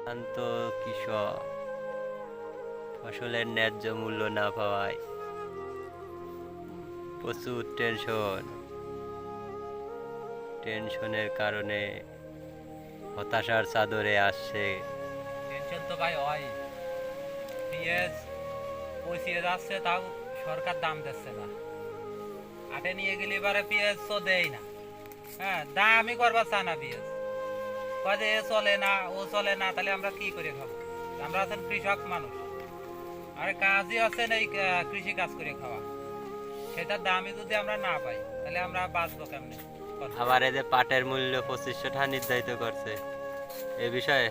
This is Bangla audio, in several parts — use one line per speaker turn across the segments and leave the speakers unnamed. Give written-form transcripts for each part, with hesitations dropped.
শান্ত কৃষক ফসলের ন্যায্য মূল্য না পাওয়ায় প্রচুর টেনশনের কারণে হতাশার চাদরে আসছে।
টেনশন তো ভাই হয়। পেঁয়াজ পচিয়ে যাচ্ছে, তাও সরকার দাম দিচ্ছে না। হাটে নিয়ে গেলে এবারে পেঁয়াজ তো দেয় না। হ্যাঁ, দামই করবার চায় না পেঁয়াজ। কয় যে এ চলে না, ও চলে না, তাহলে আমরা কি করে খাবো? আমরা আছেন কৃষক মানুষ, আরে কাজই আছেন এই কৃষি কাজ করে খাওয়া। সেটার দামই যদি আমরা না পাই, তাহলে আমরা বাঁচবো কেমনে?
আবার এই যে পাটের মূল্য 2500 টাকা নির্ধারিত করছে এ বিষয়ে।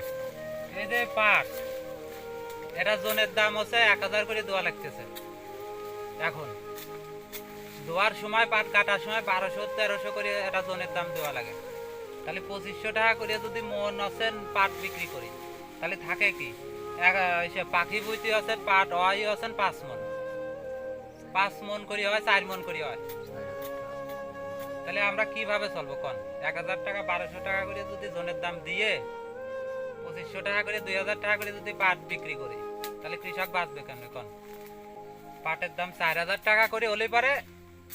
এই যে পাট, এটা জনের দাম হচ্ছে 1000 করে দেওয়া লাগতেছে। এখন দোয়ার সময়, পাট কাটার সময় 1200-1300 করে এটা জনের দাম দেওয়া লাগে। তাহলে 2500 টাকা করে যদি মন আছেন পাট বিক্রি করি, তাহলে থাকে কি? পাখি বইতে আছেন পাট হয় আছেন 5 মন, 5 মন করে হয়, 4 মন করে হয়। তাহলে আমরা কিভাবে চলবো কন? 1000 টাকা 1200 টাকা করে যদি জনের দাম দিয়ে 2500 টাকা করে 2000 টাকা করে যদি পাট বিক্রি করি, তাহলে কৃষক বাঁচবে কেন কন? পাটের দাম 4000 টাকা করে হলে পারে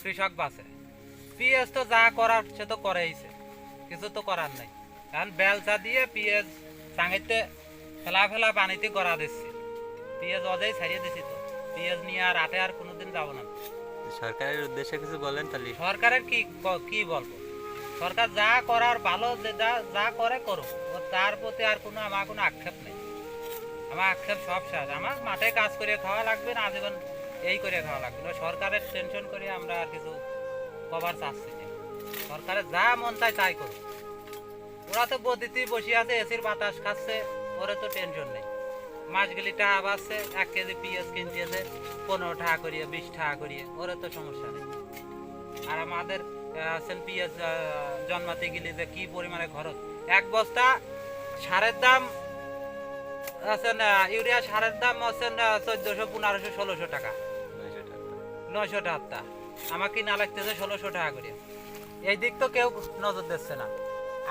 কৃষক বাঁচে। পেঁয়াজ তো যা করার সে তো করেইছে, কিছু তো করার নাই। কারণ বেলচা দিয়ে পেঁয়াজ চাঙিতে ফেলা পানিতে গড়া দিচ্ছি, পেঁয়াজ অজেই ছাড়িয়ে দিছি। তো পেঁয়াজ নিয়ে আর আটে আর কোনোদিন যাবো না।
সরকারের উদ্দেশ্যে কিছু বলেন তাহলে।
সরকারের কি বলবো? সরকার যা করার ভালো, যা করে করুক, তার প্রতি আর আমার কোনো আক্ষেপ নেই। আমার আক্ষেপ সব শেষ। আমার মাঠে কাজ করে খাওয়া লাগবে না, আজীবন এই করে খাওয়া লাগবে না। সরকারের টেনশন করে আমরা আর কিছু কভার চাচ্ছি না। সরকারের যা মন চায় তাই করুক। ওরা তো গদিতেই বসে আছে, এসির বাতাস খাচ্ছে, ওরা তো টেনশন নেই। মাস গেলি টাকা বাড়ছে, 1 কেজি পেঁয়াজ কিনতেছে 15 টাকা করিয়ে, 20 টাকা করিয়ে, ওরা তো সমস্যা নেই। আর আমাদের পেঁয়াজ জন্মাতে গেলে যে কি পরিমাণে খরচ! 1 বস্তা সারের দাম আছেন, ইউরিয়া সারের দাম আছেন 1400, 1500, 1600 টাকা, 900 টাকা। আমার কিনা লাগতেছে 1600 টাকা করে। এই দিক তো কেউ নজর দিচ্ছে না।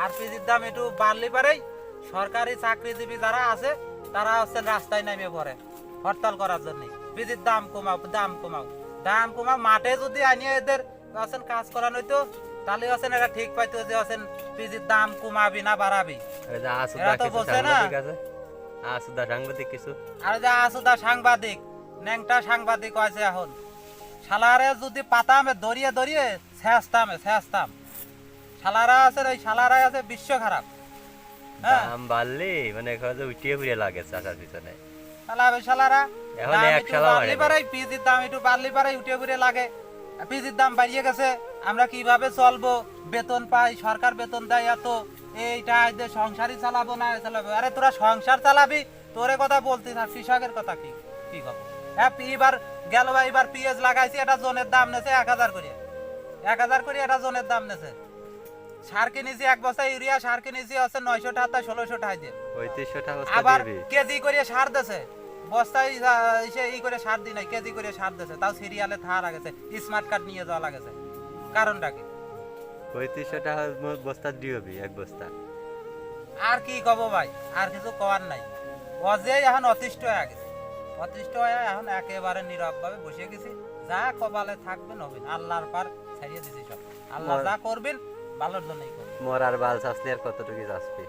আর পিজির দাম একটু বাড়লে পারেই সরকারি চাকরিজীবী যারা আছে তারা হচ্ছেন রাস্তায় নেমে পড়ে হরতাল করার জন্য। পিজির দাম কমাও, দাম কমাও, দাম কমাও। মাঠে যদি আনিয়ে এদের আছেন কাজ করানো হইতো, তাহলে আছেন এরা ঠিক পাইতো যে আছেন পিজির দাম কমাবি না বাড়াবি। এরা তো বোঝে না।
আসুদা সাংবাদিক কিছু,
আর যে আসুদা সাংবাদিক, ন্যাংটা সাংবাদিক আছে এখন। শালারে যদি পাতামে দড়িয়ে দড়িয়ে শেষতাম। শালারা আছে, ওই শালারাই আছে বিশ্ব খারাপ।
দাম বাড়লে মানে উঠিয়ে ফিরে লাগে চাষার পিছনে।
শালারা
এখন এক শালা বাড়ে।
পিজির দাম একটু বাড়লে পারে উঠে ঘুরে লাগে। পিজির দাম বাড়িয়ে গেছে, আমরা কিভাবে চলবো? বেতন পাই, সরকার বেতন দেয় এত, এইটা সংসারই চালাবো না চালাবো। আরে তোরা সংসার চালাবি, তোরে কথা বলতে থাক, কৃষকের কথা কি কি খবর? হ্যাঁ, এবার গেল, এবার পেঁয়াজ লাগাইছি, এটা জনের দাম নেছে 1000 করে, 1000 করে এটা জনের দাম নেছে। সার কিনেছি 1 বস্তা ইউরিয়া সার কিনেছি হচ্ছে 900 টাকা, 1600 টাকা দিয়ে।
3500 টাকা
আবার কেজি করে সার দেছে, বস্তায় ই করে সার দি নাই, কেজি করে সার দেছে, তাও সিরিয়ালে থাকা লাগেছে, স্মার্ট কার্ড নিয়ে যাওয়া লাগেছে। কারণটা কি?
3500 টাকা বস্তা দিবি, 1 বস্তা।
আর কি কব ভাই, আর কিছু করার নাই। অজেই এখন অতিষ্ঠ হয়ে গেছে, অতিষ্ঠ হয়ে এখন একেবারে নীরব ভাবে বসে গেছি। যা কপালে থাকবে নবীন, আল্লাহর পার ছাড়িয়ে দিছি সব। আল্লাহ যা করবেন ভালোর জন্যই করবেন।
মরার বাল চাষলে আর কতটুকু চাষবি?